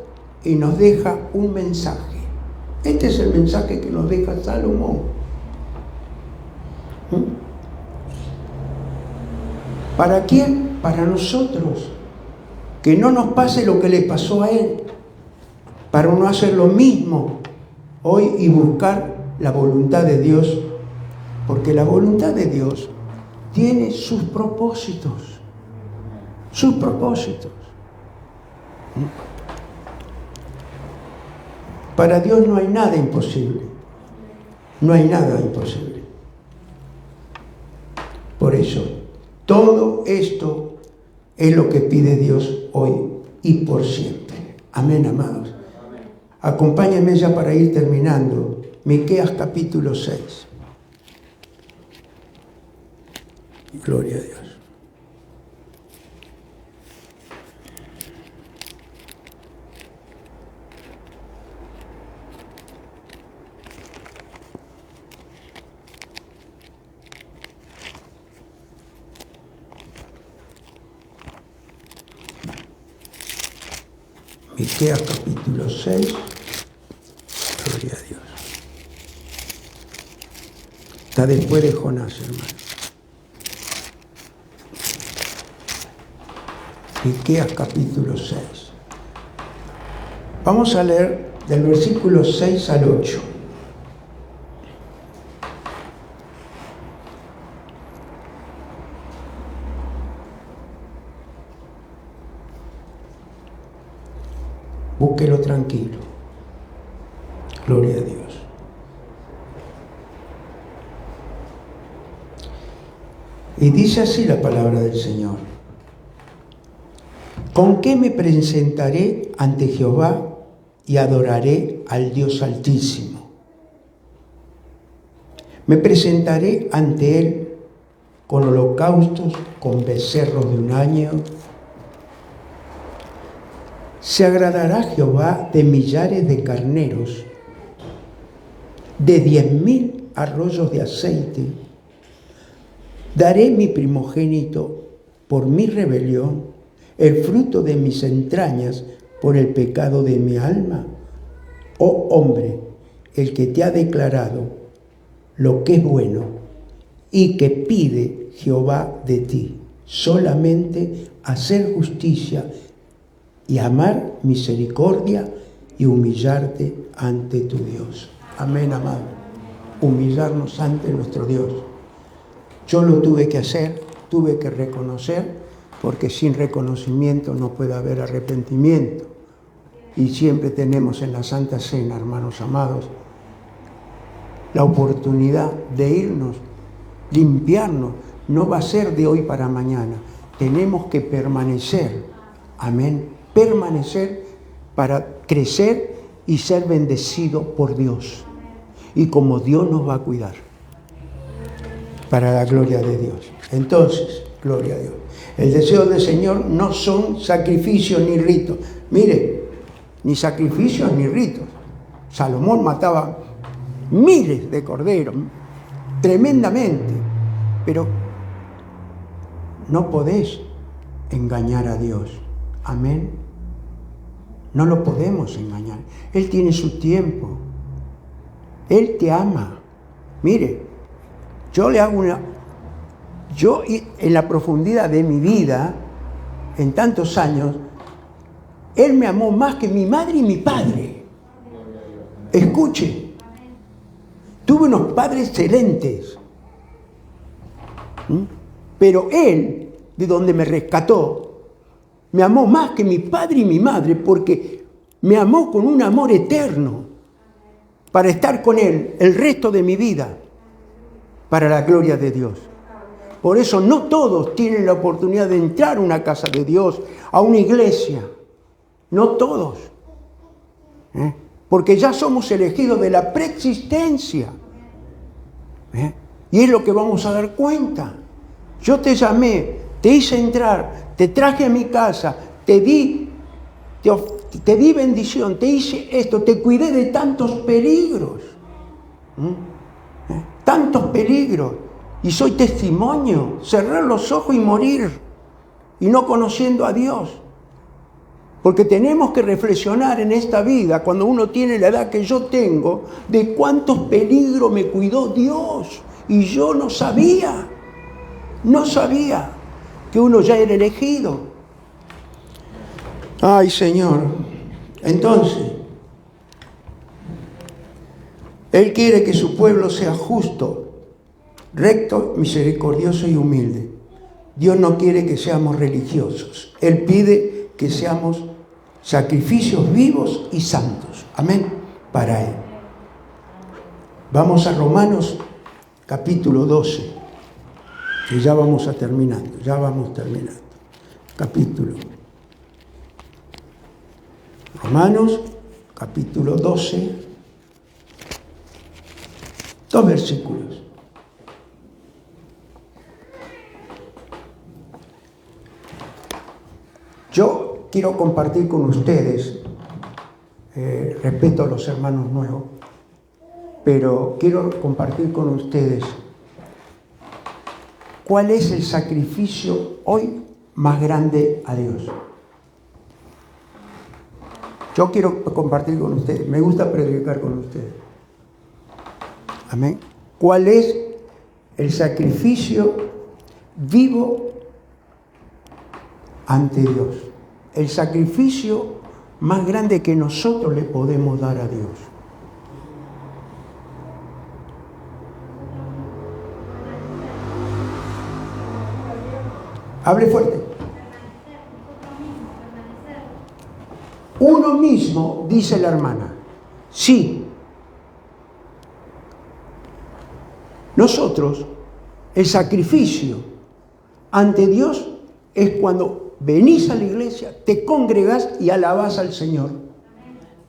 y nos deja un mensaje. Este es el mensaje que nos deja Salomón. ¿Para quién? Para nosotros. Que no nos pase lo que le pasó a él, para no hacer lo mismo hoy y buscar la voluntad de Dios, porque la voluntad de Dios tiene sus propósitos, Para Dios no hay nada imposible, Por eso, todo esto es lo que pide Dios hoy y por siempre. Amén, amados. Acompáñenme ya para ir terminando. Miqueas capítulo 6. Gloria a Dios. Miqueas capítulo 6, gloria a Dios. Está después de Jonás, hermano. Miqueas capítulo 6. Vamos a leer del versículo 6 al 8. Búsquelo tranquilo. Gloria a Dios. Y dice así la palabra del Señor. ¿Con qué me presentaré ante Jehová y adoraré al Dios Altísimo? Me presentaré ante Él con holocaustos, con becerros de un año. Se agradará Jehová de millares de carneros, de 10,000 arroyos de aceite, Daré mi primogénito por mi rebelión, el fruto de mis entrañas por el pecado de mi alma. Oh hombre, el que te ha declarado lo que es bueno y que pide Jehová de ti, solamente hacer justicia y amar misericordia y humillarte ante tu Dios. Amén, amado. Humillarnos ante nuestro Dios. Yo lo tuve que hacer, tuve que reconocer, porque sin reconocimiento no puede haber arrepentimiento. Y siempre tenemos en la Santa Cena, hermanos amados, la oportunidad de irnos, limpiarnos. No va a ser de hoy para mañana. Tenemos que permanecer. Amén. Permanecer para crecer y ser bendecido por Dios. Y como Dios nos va a cuidar. Para la gloria de Dios. Entonces, gloria a Dios. El deseo del Señor no son sacrificios ni ritos. Mire, ni sacrificios ni ritos. Salomón mataba miles de corderos, tremendamente. Pero no podés engañar a Dios. Amén. No lo podemos engañar. Él tiene su tiempo. Él te ama. Mire, yo en la profundidad de mi vida, en tantos años, Él me amó más que mi madre y mi padre. Escuche, tuve unos padres excelentes, pero Él, de donde me rescató, me amó más que mi padre y mi madre, porque me amó con un amor eterno, para estar con Él el resto de mi vida, para la gloria de Dios. Por eso no todos tienen la oportunidad de entrar a una casa de Dios, a una iglesia. No todos. Porque ya somos elegidos de la preexistencia. Y es lo que vamos a dar cuenta. Yo te llamé, te hice entrar, te traje a mi casa, te di bendición, te hice esto, te cuidé de tantos peligros. Tantos peligros. Y soy testimonio, cerrar los ojos y morir, y no conociendo a Dios. Porque tenemos que reflexionar en esta vida, cuando uno tiene la edad que yo tengo, de cuántos peligros me cuidó Dios. Y yo no sabía que uno ya era elegido. Ay, Señor. Entonces, Él quiere que su pueblo sea justo, recto, misericordioso y humilde. Dios no quiere que seamos religiosos. Él pide que seamos sacrificios vivos y santos. Amén. Para Él. Vamos a Romanos capítulo 12. Que ya vamos terminando. Capítulo. Romanos capítulo 12. 2 versículos. Yo quiero compartir con ustedes, respeto a los hermanos nuevos, pero quiero compartir con ustedes cuál es el sacrificio hoy más grande a Dios. Yo quiero compartir con ustedes, me gusta predicar con ustedes. Amén. ¿Cuál es el sacrificio vivo ante Dios? El sacrificio más grande que nosotros le podemos dar a Dios. Hable fuerte. Uno mismo, dice la hermana. Sí. Nosotros, el sacrificio ante Dios es cuando venís a la iglesia, te congregás y alabás al Señor.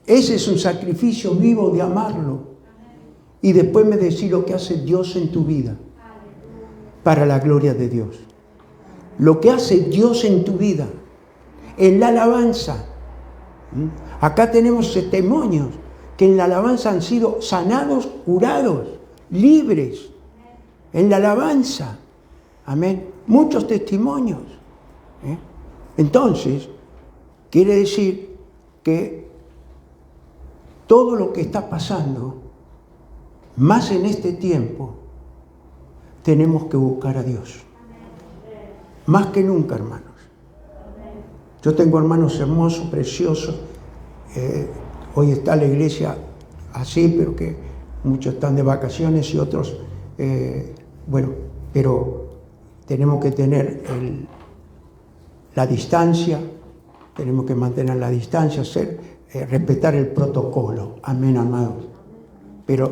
Ese es un sacrificio vivo de amarlo. Y después me decís lo que hace Dios en tu vida, para la gloria de Dios. Lo que hace Dios en tu vida, en la alabanza. Acá tenemos testimonios que en la alabanza han sido sanados, curados, libres. En la alabanza. Amén. Muchos testimonios. Entonces, quiere decir que todo lo que está pasando, más en este tiempo, tenemos que buscar a Dios. Más que nunca, hermanos. Yo tengo hermanos hermosos, preciosos. Hoy está la iglesia así, pero que muchos están de vacaciones y otros, pero tenemos que tener la distancia, tenemos que mantener la distancia, respetar el protocolo. Amén, amados. Pero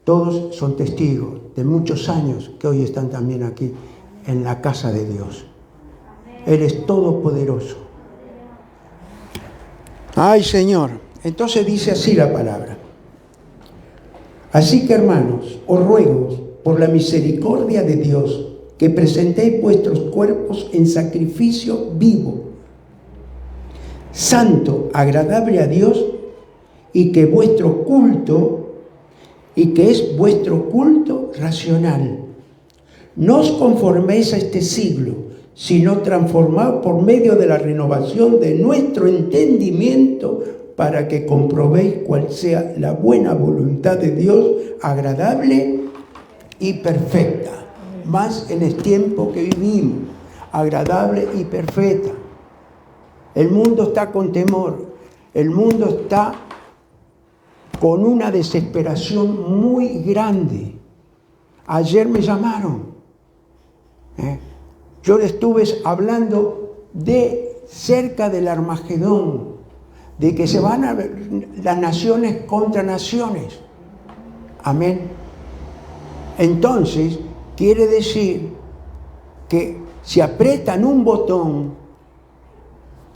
todos son testigos de muchos años que hoy están también aquí en la casa de Dios. Él es todopoderoso. Ay, Señor. Entonces dice así la palabra. Así que, hermanos, os ruego por la misericordia de Dios que presentéis vuestros cuerpos en sacrificio vivo, santo, agradable a Dios, y que es vuestro culto racional. No os conforméis a este siglo, sino transformaos por medio de la renovación de nuestro entendimiento, para que comprobéis cuál sea la buena voluntad de Dios, agradable y perfecta. Más en el tiempo que vivimos, agradable y perfecta. El mundo está con temor, el mundo está con una desesperación muy grande. Ayer me llamaron. Yo le estuve hablando de cerca del Armagedón, de que se van a las naciones contra naciones. Amén. Entonces, quiere decir que si aprietan un botón,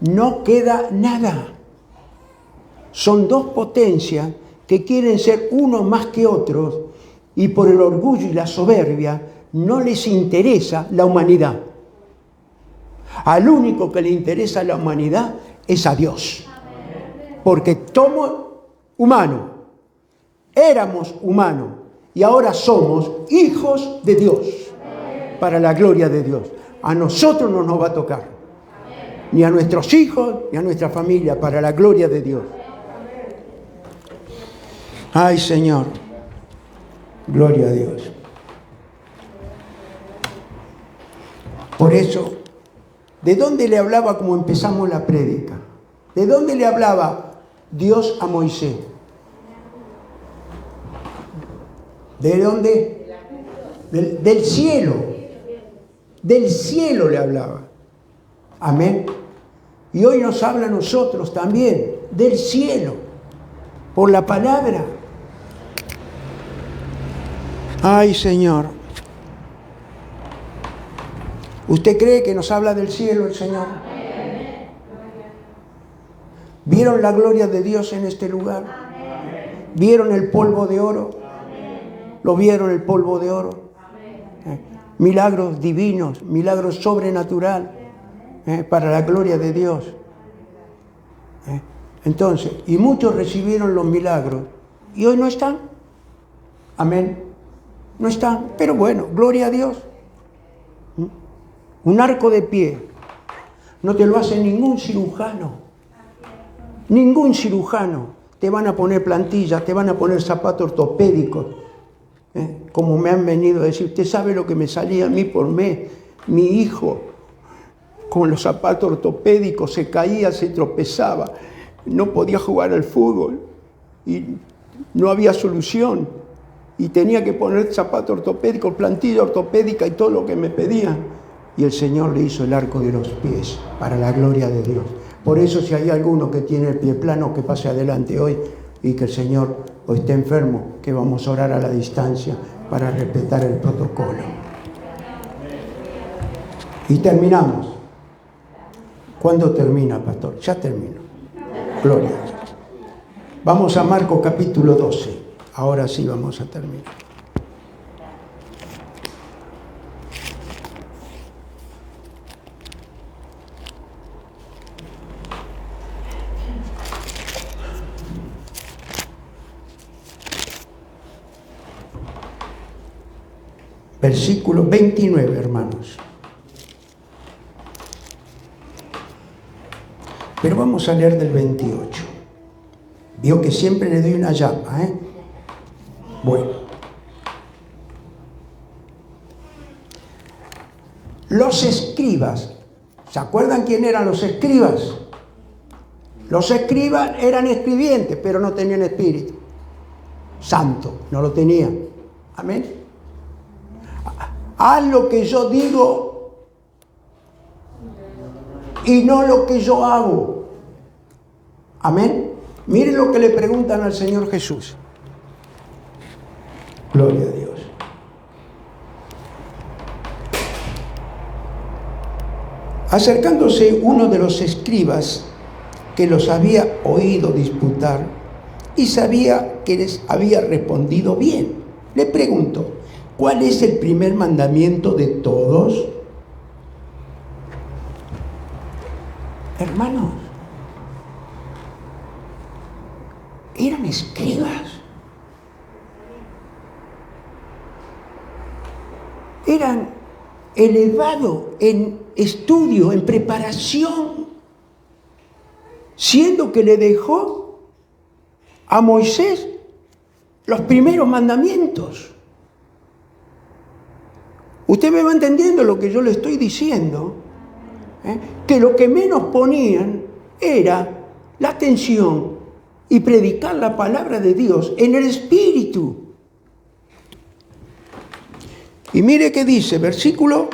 no queda nada. Son dos potencias que quieren ser uno más que otros, y por el orgullo y la soberbia no les interesa la humanidad. Al único que le interesa la humanidad es a Dios. Porque somos humanos, éramos humanos y ahora somos hijos de Dios, para la gloria de Dios. A nosotros no nos va a tocar, ni a nuestros hijos, ni a nuestra familia, para la gloria de Dios. Ay, Señor, gloria a Dios. Por eso, ¿de dónde le hablaba como empezamos la prédica? ¿De dónde le hablaba Dios a Moisés? ¿De dónde? Del cielo. Del cielo le hablaba. Amén. Y hoy nos habla a nosotros también, del cielo, por la palabra. Ay, Señor. ¿Usted cree que nos habla del cielo el Señor? ¿Vieron la gloria de Dios en este lugar? ¿Vieron el polvo de oro? ¿Lo vieron el polvo de oro? Milagros divinos, milagros sobrenatural, para la gloria de Dios. Entonces, y muchos recibieron los milagros y hoy no están. Amén. No están, pero bueno, gloria a Dios. Un arco de pie no te lo hace ningún cirujano. Ningún cirujano. Te van a poner plantillas, te van a poner zapatos ortopédicos. Como me han venido a decir, usted sabe lo que me salía a mí por mes. Mi hijo, con los zapatos ortopédicos, se caía, se tropezaba, no podía jugar al fútbol y no había solución. Y tenía que poner zapatos ortopédicos, plantilla ortopédica y todo lo que me pedían. Y el Señor le hizo el arco de los pies para la gloria de Dios. Por eso, si hay alguno que tiene el pie plano, que pase adelante hoy, y que el Señor o esté enfermo, que vamos a orar a la distancia para respetar el protocolo. Y terminamos. ¿Cuándo termina, pastor? Ya termino. Gloria a Dios. Vamos a Marcos capítulo 12. Ahora sí vamos a terminar. versículo 29, hermanos. Pero vamos a leer del 28. Vio que siempre le doy una llama, ¿eh? Bueno. Los escribas, ¿se acuerdan quién eran los escribas? Los escribas eran escribientes, pero no tenían espíritu santo, no lo tenían. Amén. Haz lo que yo digo y no lo que yo hago. Amén. Miren lo que le preguntan al Señor Jesús. Gloria a Dios. Acercándose uno de los escribas que los había oído disputar y sabía que les había respondido bien, le preguntó: ¿cuál es el primer mandamiento de todos? Hermanos, eran escribas. Eran elevados en estudio, en preparación, siendo que le dejó a Moisés los primeros mandamientos. Usted me va entendiendo lo que yo le estoy diciendo, que lo que menos ponían era la atención y predicar la palabra de Dios en el Espíritu. Y mire qué dice, versículo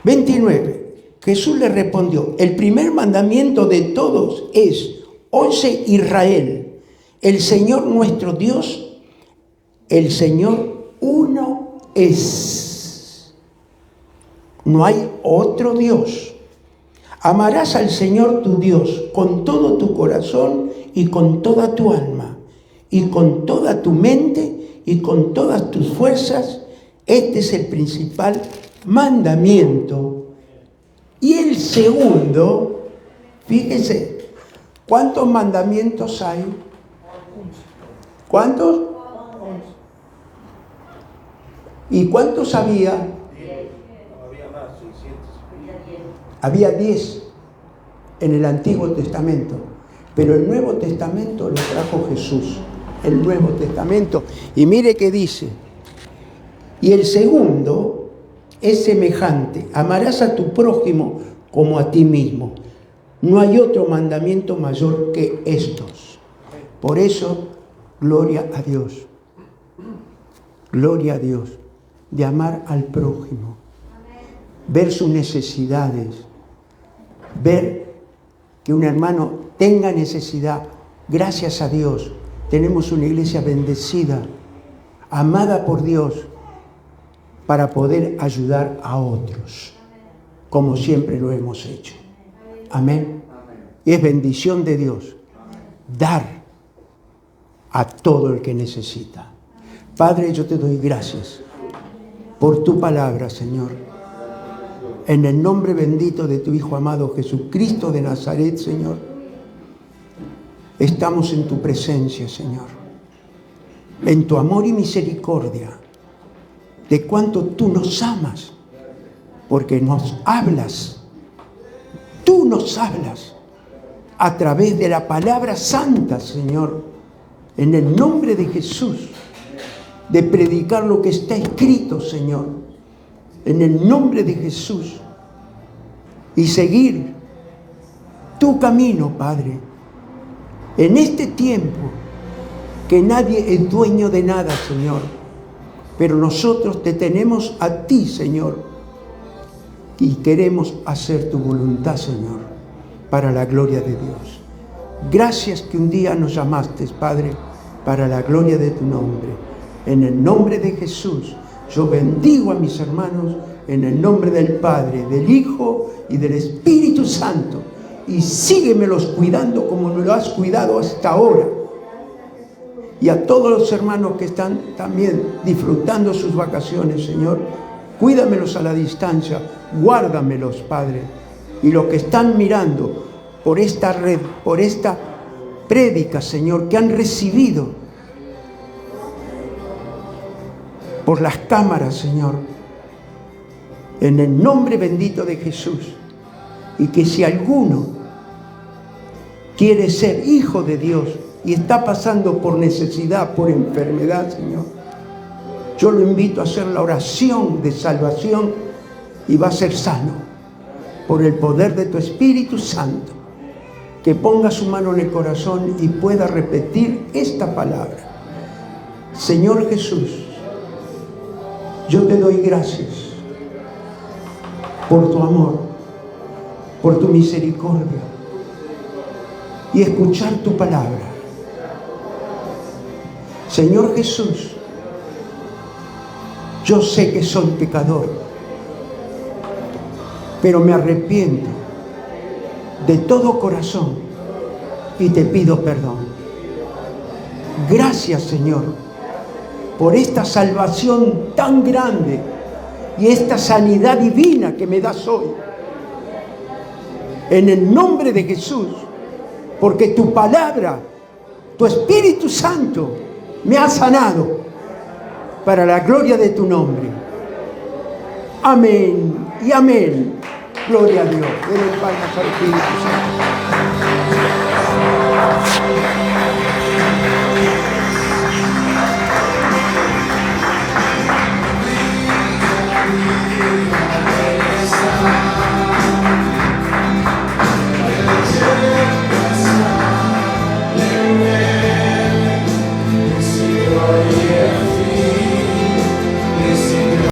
29. Jesús le respondió: el primer mandamiento de todos es: oye Israel, el Señor nuestro Dios, el Señor uno es. No hay otro Dios. Amarás al Señor tu Dios con todo tu corazón y con toda tu alma y con toda tu mente y con todas tus fuerzas. Este es el principal mandamiento. Y el segundo, fíjense, ¿cuántos mandamientos hay? ¿Cuántos? ¿Y cuántos había? Había más, 600. Había 10 en el Antiguo Testamento, pero el Nuevo Testamento lo trajo Jesús, el Nuevo Testamento. Y mire qué dice. Y el segundo es semejante: amarás a tu prójimo como a ti mismo. No hay otro mandamiento mayor que estos. Por eso, gloria a Dios. Gloria a Dios. De amar al prójimo. Ver sus necesidades. Ver que un hermano tenga necesidad. Gracias a Dios, tenemos una iglesia bendecida, amada por Dios, para poder ayudar a otros, como siempre lo hemos hecho. Amén. Y es bendición de Dios dar a todo el que necesita. Padre, yo te doy gracias por tu palabra, Señor. En el nombre bendito de tu Hijo amado Jesucristo de Nazaret, Señor, estamos en tu presencia, Señor, en tu amor y misericordia, de cuánto tú nos amas, porque nos hablas, tú nos hablas a través de la palabra santa, Señor, en el nombre de Jesús, de predicar lo que está escrito, Señor, en el nombre de Jesús, y seguir tu camino, Padre, en este tiempo que nadie es dueño de nada, Señor, pero nosotros te tenemos a ti, Señor, y queremos hacer tu voluntad, Señor, para la gloria de Dios. Gracias que un día nos llamaste, Padre, para la gloria de tu nombre. En el nombre de Jesús, yo bendigo a mis hermanos en el nombre del Padre, del Hijo y del Espíritu Santo. Y síguemelos cuidando como me lo has cuidado hasta ahora. Y a todos los hermanos que están también disfrutando sus vacaciones, Señor, cuídamelos a la distancia, guárdamelos, Padre. Y los que están mirando por esta red, por esta prédica, Señor, que han recibido por las cámaras, Señor, en el nombre bendito de Jesús. Y que si alguno quiere ser hijo de Dios y está pasando por necesidad, por enfermedad, Señor, yo lo invito a hacer la oración de salvación y va a ser sano por el poder de tu Espíritu Santo. Que ponga su mano en el corazón y pueda repetir esta palabra. Señor Jesús, yo te doy gracias por tu amor, por tu misericordia y escuchar tu palabra. Señor Jesús, yo sé que soy pecador, pero me arrepiento de todo corazón y te pido perdón. Gracias, Señor, por esta salvación tan grande y esta sanidad divina que me das hoy. En el nombre de Jesús, porque tu palabra, tu Espíritu Santo me ha sanado para la gloria de tu nombre. Amén y amén. Gloria a Dios. Denle palmas al Espíritu Santo.